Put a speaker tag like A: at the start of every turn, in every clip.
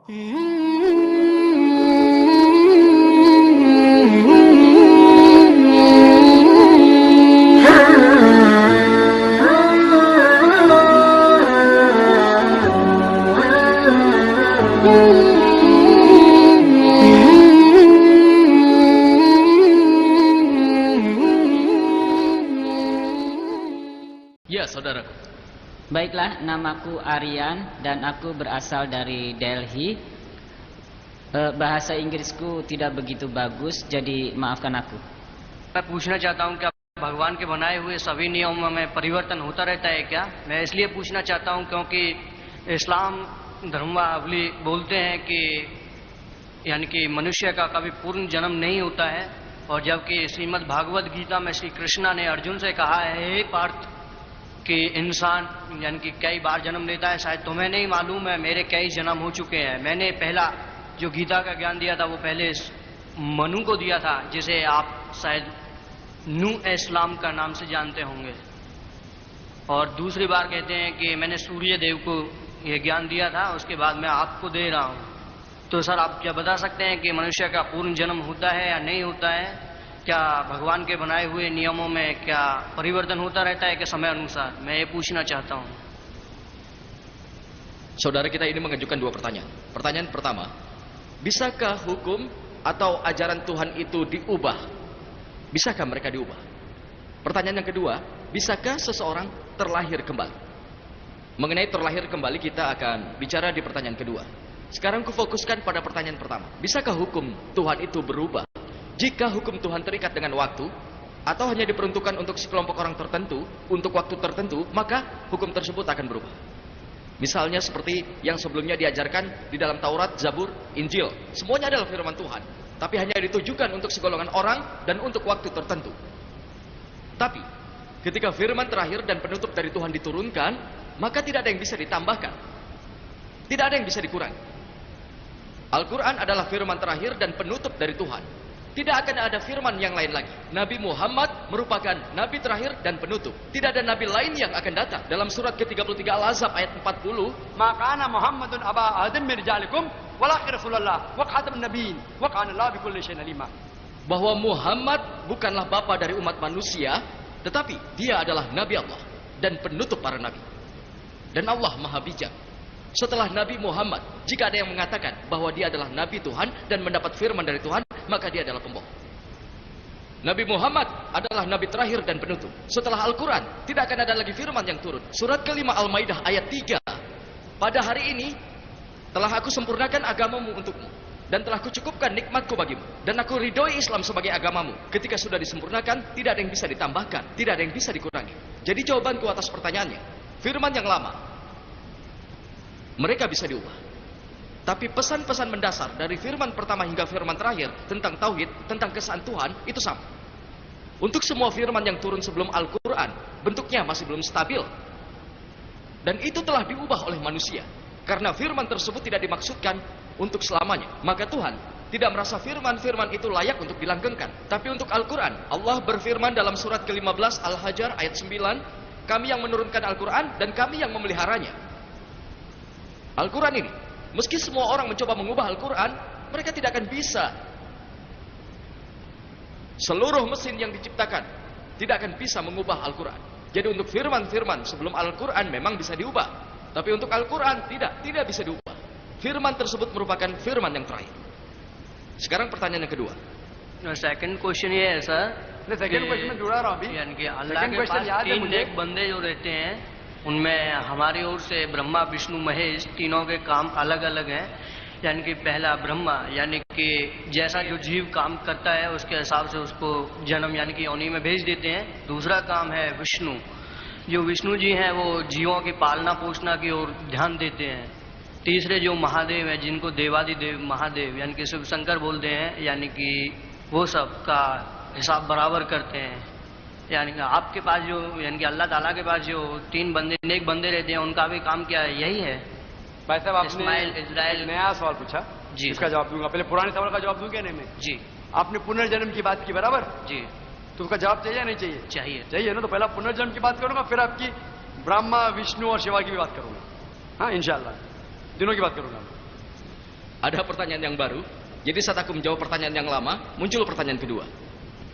A: Ya, saudaraku.
B: Baiklah, namaku Aryan dan aku berasal dari Delhi. Bahasa Inggrisku tidak begitu bagus, jadi maafkan aku.
C: मैं पूछना चाहता हूँ क्या भगवान के बनाए हुए सभी नियमों में परिवर्तन होता रहता है क्या? मैं इसलिए पूछना चाहता हूँ क्योंकि इस्लाम धर्मावली बोलते हैं कि यानी कि मनुष्य का कभी पूर्ण जन्म नहीं होता है, और जबकि श्रीमद् भागवत गीता में श्री कृष्णा ने अर्जुन से कहा है, हे पार्थ, कि इंसान यानी कि कई बार जन्म लेता है। शायद तुम्हें नहीं मालूम है, मेरे कई जन्म हो चुके हैं। मैंने पहला जो गीता का ज्ञान दिया था वो पहले मनु को दिया था, जिसे आप शायद नू इस्लाम का नाम से जानते होंगे। और दूसरी बार कहते हैं कि मैंने सूर्य देव को ये ज्ञान दिया था, उसके बाद मैं आपको दे रहा हूँ। तो सर, आप क्या बता सकते हैं कि मनुष्य का पूर्ण जन्म होता है या नहीं होता है? क्या भगवान के बनाए हुए नियमों में क्या परिवर्तन होता रहता है कि समय अनुसार? मैं ये पूछना चाहता हूँ.
A: Saudara kita ini mengajukan dua pertanyaan. Pertanyaan pertama, bisakah hukum atau ajaran Tuhan itu diubah? Bisakah mereka diubah? Pertanyaan yang kedua, bisakah seseorang terlahir kembali? Mengenai terlahir kembali kita akan bicara di pertanyaan kedua. Sekarang kufokuskan pada pertanyaan pertama. Bisakah hukum Tuhan itu berubah? Jika hukum Tuhan terikat dengan waktu atau hanya diperuntukkan untuk sekelompok orang tertentu, untuk waktu tertentu, maka hukum tersebut akan berubah. Misalnya seperti yang sebelumnya diajarkan di dalam Taurat, Zabur, Injil. Semuanya adalah firman Tuhan, tapi hanya ditujukan untuk segolongan orang dan untuk waktu tertentu. Tapi ketika firman terakhir dan penutup dari Tuhan diturunkan, maka tidak ada yang bisa ditambahkan, tidak ada yang bisa dikurangi. Al-Quran adalah firman terakhir dan penutup dari Tuhan. Tidak akan ada firman yang lain lagi. Nabi Muhammad merupakan nabi terakhir dan penutup. Tidak ada nabi lain yang akan datang. Dalam surat ke-33 Al-Ahzab ayat 40,
D: "Maka ana Muhammadun aba adam min rijalikum walakin Rasulullah wa khatamun nabiyyin wa kana Allah bikulli syai'in alima."
A: bahwa Muhammad bukanlah bapa dari umat manusia, tetapi dia adalah nabi Allah dan penutup para nabi. Dan Allah Maha Bijak. Setelah Nabi Muhammad, jika ada yang mengatakan bahwa dia adalah Nabi Tuhan dan mendapat firman dari Tuhan, maka dia adalah pembohong. Nabi Muhammad adalah Nabi terakhir dan penutup. Setelah Al-Quran, tidak akan ada lagi firman yang turun. Surat ke-5 Al-Maidah ayat 3. Pada hari ini, telah aku sempurnakan agamamu untukmu, dan telah kucukupkan nikmatku bagimu, dan aku ridhoi Islam sebagai agamamu. Ketika sudah disempurnakan, tidak ada yang bisa ditambahkan, tidak ada yang bisa dikurangi. Jadi jawabanku atas pertanyaannya, firman yang lama mereka bisa diubah, tapi pesan-pesan mendasar dari firman pertama hingga firman terakhir tentang tauhid, tentang keesaan Tuhan, itu sama. Untuk semua firman yang turun sebelum Al-Quran, bentuknya masih belum stabil, dan itu telah diubah oleh manusia. Karena firman tersebut tidak dimaksudkan untuk selamanya, maka Tuhan tidak merasa firman-firman itu layak untuk dilanggengkan. Tapi untuk Al-Quran, Allah berfirman dalam surat ke-15 Al-Hajar ayat 9, kami yang menurunkan Al-Quran dan kami yang memeliharanya. Al-Quran ini, meski semua orang mencoba mengubah Al-Quran, mereka tidak akan bisa. Seluruh mesin yang diciptakan tidak akan bisa mengubah Al-Quran. Jadi untuk firman-firman sebelum Al-Quran memang bisa diubah, tapi untuk Al-Quran tidak bisa diubah. Firman tersebut merupakan firman yang terakhir. Sekarang pertanyaan yang kedua.
C: Second question ये है sir,
D: second question में जुड़ा रहा हूं अभी,
C: यानी कि अल्लाह के पास तीन नेक बंदे जो रहते हैं, उनमें हमारी ओर से ब्रह्मा विष्णु महेश तीनों के काम अलग अलग हैं। यानी कि पहला ब्रह्मा, यानी कि जैसा जो जीव काम करता है उसके हिसाब से उसको जन्म यानी कि योनि में भेज देते हैं। दूसरा काम है विष्णु, जो विष्णु जी हैं वो जीवों की पालना पोषणा की ओर ध्यान देते हैं। तीसरे जो महादेव हैं, जिनको देवादिदेव महादेव यानी कि शिव शंकर बोलते हैं, यानी कि वो सब का हिसाब बराबर करते हैं। यानी कि आपके पास जो यानी कि अल्लाह ताला के पास जो तीन बंदे नेक बंदे रहते हैं, उनका भी काम क्या है? यही है।
D: भाई साहब, आपने
C: इस्माइल इजराइल
D: नया सवाल पूछा
C: जी,
D: इसका जवाब दूंगा। पहले पुराने सवाल का जवाब दूं क्या नहीं मैं?
C: जी
D: आपने पुनर्जन्म की बात की, बराबर
C: जी,
D: तो उसका जवाब चाहिए या नहीं चाहिए?
C: चाहिए।
D: चाहिए ना, तो पहला पुनर्जन्म की बात करूंगा, फिर आपकी ब्रह्मा विष्णु और शिवा की भी बात करूंगा। हाँ, इंशाल्लाह तीनों की बात करूंगा।
A: Ada pertanyaan yang baru. Jadi saat aku menjawab pertanyaan yang lama, muncul pertanyaan kedua.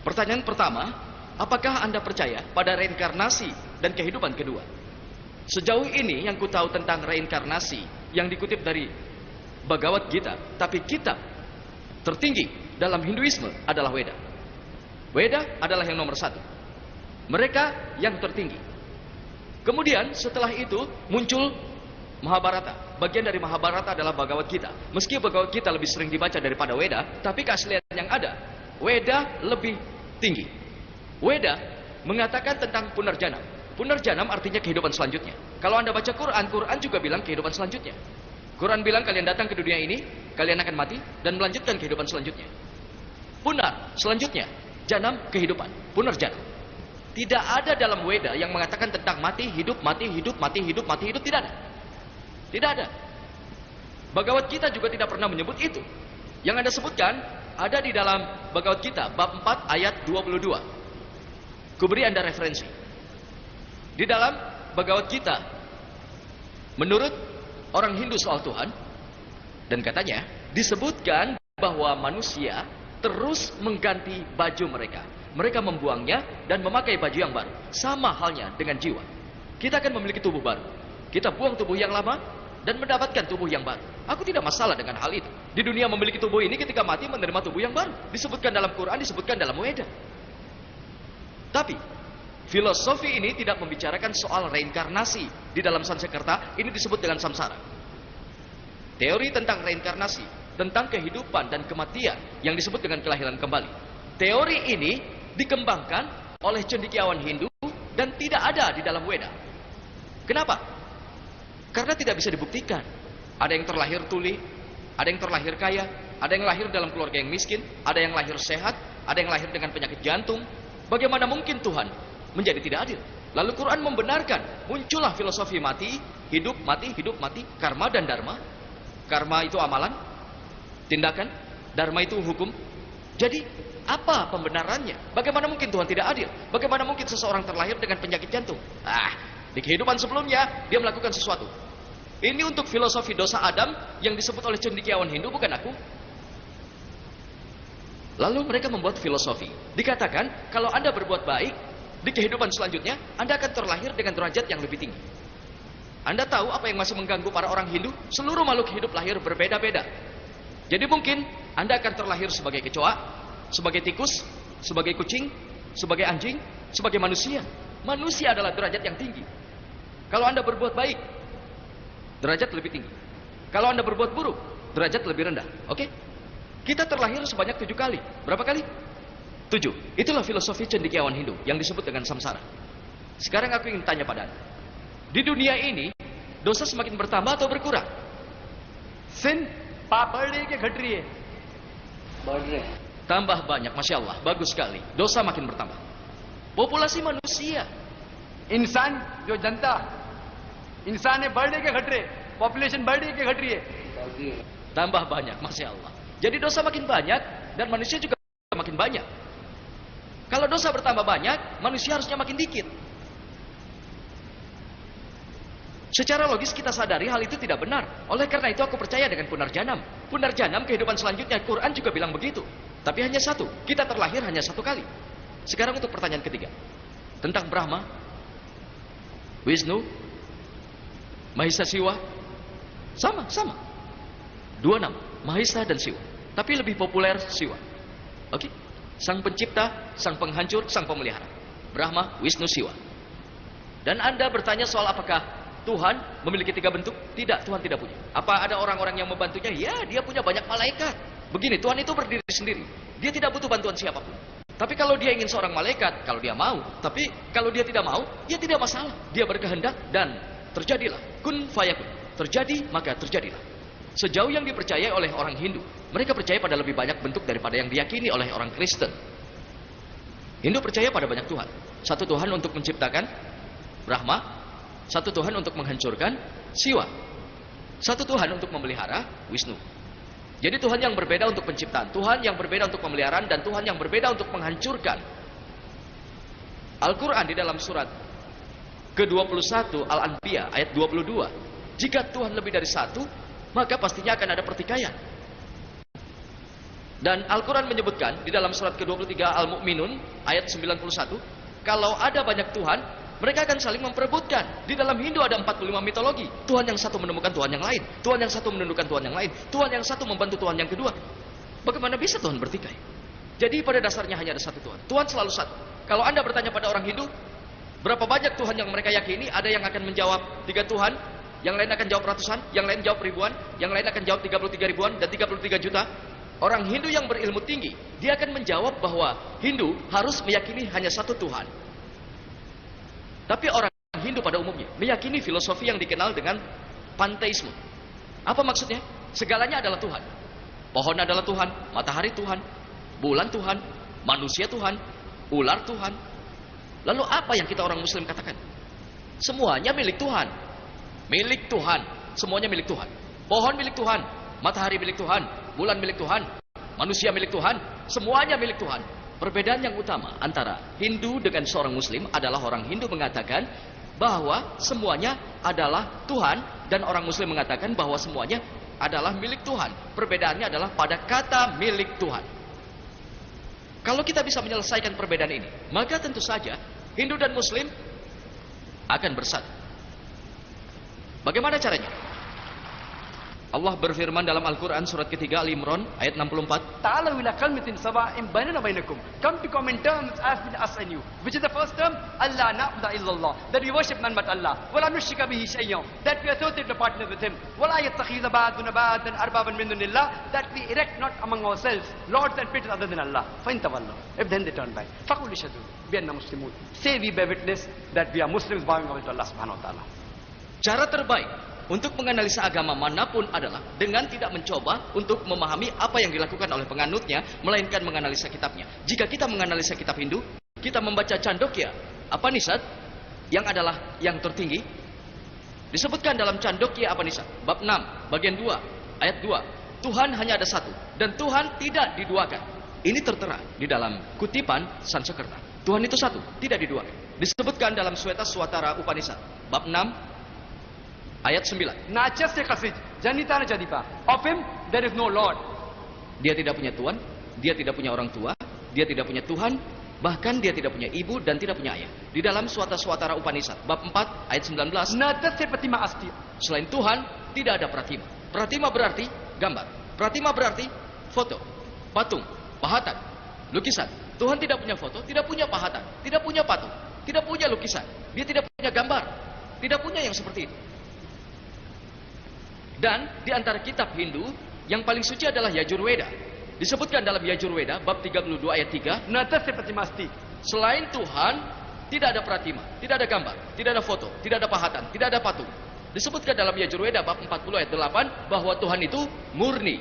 A: Pertanyaan pertama, apakah Anda percaya pada reinkarnasi dan kehidupan kedua? Sejauh ini yang ku tahu tentang reinkarnasi yang dikutip dari Bhagavad Gita, tapi kitab tertinggi dalam Hinduisme adalah Weda. Weda adalah yang nomor satu. Mereka yang tertinggi. Kemudian setelah itu muncul Mahabharata. Bagian dari Mahabharata adalah Bhagavad Gita. Meski Bhagavad Gita lebih sering dibaca daripada Weda, tapi keaslian yang ada, Weda lebih tinggi. Weda mengatakan tentang Punarjanam. Punarjanam artinya kehidupan selanjutnya. Kalau Anda baca Quran, Quran juga bilang kehidupan selanjutnya. Quran bilang kalian datang ke dunia ini, kalian akan mati dan melanjutkan kehidupan selanjutnya. Punar, selanjutnya. Janam, kehidupan. Punarjanam. Tidak ada dalam Weda yang mengatakan tentang mati, hidup, mati, hidup, mati, hidup, mati, hidup. Tidak ada. Tidak ada. Bhagavad Gita juga tidak pernah menyebut itu. Yang Anda sebutkan ada di dalam Bhagavad Gita bab 4 ayat 22. Kuberi Anda referensi. Di dalam Bhagavad Gita, menurut orang Hindu soal Tuhan, dan katanya disebutkan bahwa manusia terus mengganti baju mereka. Mereka membuangnya dan memakai baju yang baru. Sama halnya dengan jiwa. Kita akan memiliki tubuh baru. Kita buang tubuh yang lama dan mendapatkan tubuh yang baru. Aku tidak masalah dengan hal itu. Di dunia memiliki tubuh ini, ketika mati menerima tubuh yang baru. Disebutkan dalam Quran, disebutkan dalam Weda. Tapi filosofi ini tidak membicarakan soal reinkarnasi. Di dalam Sanskerta ini disebut dengan samsara. Teori tentang reinkarnasi, tentang kehidupan dan kematian yang disebut dengan kelahiran kembali. Teori ini dikembangkan oleh cendekiawan Hindu dan tidak ada di dalam Weda. Kenapa? Karena tidak bisa dibuktikan. Ada yang terlahir tuli, ada yang terlahir kaya, ada yang lahir dalam keluarga yang miskin, ada yang lahir sehat, ada yang lahir dengan penyakit jantung. Bagaimana mungkin Tuhan menjadi tidak adil? Lalu Quran membenarkan, muncullah filosofi mati, hidup, mati, karma dan dharma. Karma itu amalan, tindakan, dharma itu hukum. Jadi, apa pembenarannya? Bagaimana mungkin Tuhan tidak adil? Bagaimana mungkin seseorang terlahir dengan penyakit jantung? Di kehidupan sebelumnya, dia melakukan sesuatu. Ini untuk filosofi dosa Adam yang disebut oleh cendekiawan Hindu, bukan aku. Lalu mereka membuat filosofi. Dikatakan, kalau Anda berbuat baik, di kehidupan selanjutnya, Anda akan terlahir dengan derajat yang lebih tinggi. Anda tahu apa yang masih mengganggu para orang Hindu? Seluruh makhluk hidup lahir berbeda-beda. Jadi mungkin Anda akan terlahir sebagai kecoa, sebagai tikus, sebagai kucing, sebagai anjing, sebagai manusia. Manusia adalah derajat yang tinggi. Kalau Anda berbuat baik, derajat lebih tinggi. Kalau Anda berbuat buruk, derajat lebih rendah. Oke? Kita terlahir sebanyak 7 kali. Berapa kali? 7. Itulah filosofi cendekiawan Hindu yang disebut dengan samsara. Sekarang aku ingin tanya pada Anda. Di dunia ini, dosa semakin bertambah atau berkurang?
D: sin बढ़ रही है कि घट रही है?
A: Tambah banyak, Masya Allah. Bagus sekali. Dosa makin bertambah. Populasi manusia.
D: इंसान जो जनता इंसान है बढ़ रही है कि घट रही है? पॉपुलेशन बढ़ रही है कि घट रही है?
A: Tambah banyak, Masya Allah. Jadi dosa makin banyak dan manusia juga makin banyak. Kalau dosa bertambah banyak, manusia harusnya makin dikit. Secara logis kita sadari hal itu tidak benar. Oleh karena itu aku percaya dengan punarjanam. Punarjanam kehidupan selanjutnya, Quran juga bilang begitu. Tapi hanya satu, kita terlahir hanya satu kali. Sekarang untuk pertanyaan ketiga. Tentang Brahma, Wisnu, Mahisa Siwa. Sama. 2 nama, Mahisa dan Siwa. Tapi lebih populer Siwa. Oke? Sang pencipta, sang penghancur, sang pemelihara. Brahma, Wisnu, Siwa. Dan Anda bertanya soal apakah Tuhan memiliki 3 bentuk? Tidak, Tuhan tidak punya. Apa ada orang-orang yang membantunya? Ya, dia punya banyak malaikat. Begini, Tuhan itu berdiri sendiri. Dia tidak butuh bantuan siapapun. Tapi kalau dia ingin seorang malaikat, kalau dia mau. Tapi kalau dia tidak mau, ya tidak masalah. Dia berkehendak dan terjadilah. Kun fayakun. Terjadi, maka terjadilah. Sejauh yang dipercayai oleh orang Hindu, mereka percaya pada lebih banyak bentuk daripada yang diyakini oleh orang Kristen. Hindu percaya pada banyak Tuhan. Satu Tuhan untuk menciptakan, Brahma. Satu Tuhan untuk menghancurkan, Siwa. Satu Tuhan untuk memelihara, Wisnu. Jadi Tuhan yang berbeda untuk penciptaan, Tuhan yang berbeda untuk pemeliharaan, dan Tuhan yang berbeda untuk menghancurkan. Al-Quran di dalam surat ke-21 Al-Anbiya ayat 22. Jika Tuhan lebih dari satu, maka pastinya akan ada pertikaian. Dan Al-Quran menyebutkan di dalam surat ke-23 Al-Mu'minun ayat 91, kalau ada banyak Tuhan, mereka akan saling memperebutkan. Di dalam Hindu ada 45 mitologi. Tuhan yang satu menemukan Tuhan yang lain, Tuhan yang satu menundukkan Tuhan yang lain, Tuhan yang satu membantu Tuhan yang kedua. Bagaimana bisa Tuhan bertikai? Jadi pada dasarnya hanya ada satu Tuhan. Tuhan selalu satu. Kalau Anda bertanya pada orang Hindu, berapa banyak Tuhan yang mereka yakini? Ada yang akan menjawab 3 Tuhan, yang lain akan jawab ratusan, yang lain jawab ribuan, yang lain akan jawab 33 ribuan dan 33 juta. Orang Hindu yang berilmu tinggi, dia akan menjawab bahwa Hindu harus meyakini hanya satu Tuhan. Tapi orang Hindu pada umumnya meyakini filosofi yang dikenal dengan panteisme. Apa maksudnya? Segalanya adalah Tuhan. Pohon adalah Tuhan, matahari Tuhan, bulan Tuhan, manusia Tuhan, ular Tuhan. Lalu apa yang kita orang Muslim katakan? Semuanya milik Tuhan. Milik Tuhan. Semuanya milik Tuhan. Pohon milik Tuhan, matahari milik Tuhan, bulan milik Tuhan, manusia milik Tuhan, semuanya milik Tuhan. Perbedaan yang utama antara Hindu dengan seorang Muslim adalah orang Hindu mengatakan bahwa semuanya adalah Tuhan dan orang Muslim mengatakan bahwa semuanya adalah milik Tuhan. Perbedaannya adalah pada kata milik Tuhan. Kalau kita bisa menyelesaikan perbedaan ini, maka tentu saja Hindu dan Muslim akan bersatu. Bagaimana caranya? Allah berfirman dalam Al-Quran surat ketiga Al-Imran ayat 64.
D: تعالوا إلى كلمة سواء بيننا وبينكم. Come to common terms as between us and you. Which is the first term? Allah na'budu illallah. That we worship none but Allah. ولا نشرك به شيئا. That we associate no partners with Him. ولا يتخذ بعضنا بعضا أربابا من دون الله. That we erect not among ourselves lords and priests other than Allah. فإن تولوا. If then they turn back. فقولوا اشهدوا بأننا مسلمون. Say we bear witness that we are Muslims bowing our to Allah Subhanahu wa Taala.
A: Cara terbaik untuk menganalisa agama manapun adalah dengan tidak mencoba untuk memahami apa yang dilakukan oleh penganutnya, melainkan menganalisa kitabnya. Jika kita menganalisa kitab Hindu, kita membaca Chandogya Upanishad yang adalah yang tertinggi, disebutkan dalam Chandogya Upanishad bab 6 bagian 2 ayat 2, Tuhan hanya ada satu dan Tuhan tidak diduakan. Ini tertera di dalam kutipan Sanskerta. Tuhan itu satu, tidak diduakan. Disebutkan dalam Shweta-swatara Upanishad bab 6 ayat 9.
D: Nachaste kasij, janitana jadipa. Of Him there is no Lord.
A: Dia tidak punya Tuhan, dia tidak punya orang tua, dia tidak punya Tuhan, bahkan dia tidak punya ibu dan tidak punya ayah. Di dalam Shweta-swatara Upanishad bab 4 ayat 19.
D: Nataste pratima asti.
A: Selain Tuhan, tidak ada pratima. Pratima berarti gambar. Pratima berarti foto, patung, pahatan, lukisan. Tuhan tidak punya foto, tidak punya pahatan, tidak punya patung, tidak punya lukisan. Dia tidak punya gambar, tidak punya yang seperti itu. Dan di antara kitab Hindu yang paling suci adalah Yajurveda. Disebutkan dalam Yajurveda bab 32 ayat 3,
D: Nataste pratima asti.
A: selain Tuhan tidak ada pratima, tidak ada gambar, tidak ada foto, tidak ada pahatan, tidak ada patung. Disebutkan dalam Yajurveda bab 40 ayat 8 bahwa Tuhan itu murni.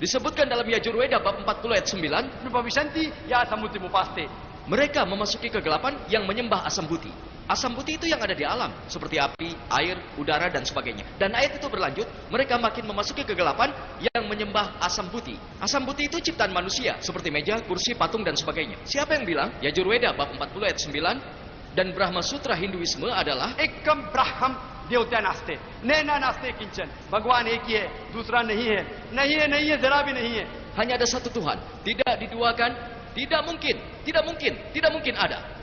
A: Disebutkan dalam Yajurveda bab 40 ayat 9,
D: Nupavishanti ya samuti mupaste.
A: mereka memasuki kegelapan yang menyembah asam putih. Asam putih itu yang ada di alam, seperti api, air, udara, dan sebagainya. Dan ayat itu berlanjut, mereka makin memasuki kegelapan yang menyembah asam putih. Asam putih itu ciptaan manusia, seperti meja, kursi, patung, dan sebagainya. Siapa yang bilang? Yajurveda bab 40 ayat 9, dan Brahma Sutra Hinduisme adalah
D: Ekam Braham देवता नास्ते नैना नास्ते किंचन भगवान एक ही है दूसरा नहीं है नहीं है नहीं है जरा भी नहीं है.
A: hanya ada satu Tuhan, tidak diduakan, tidak mungkin, tidak mungkin, tidak mungkin ada.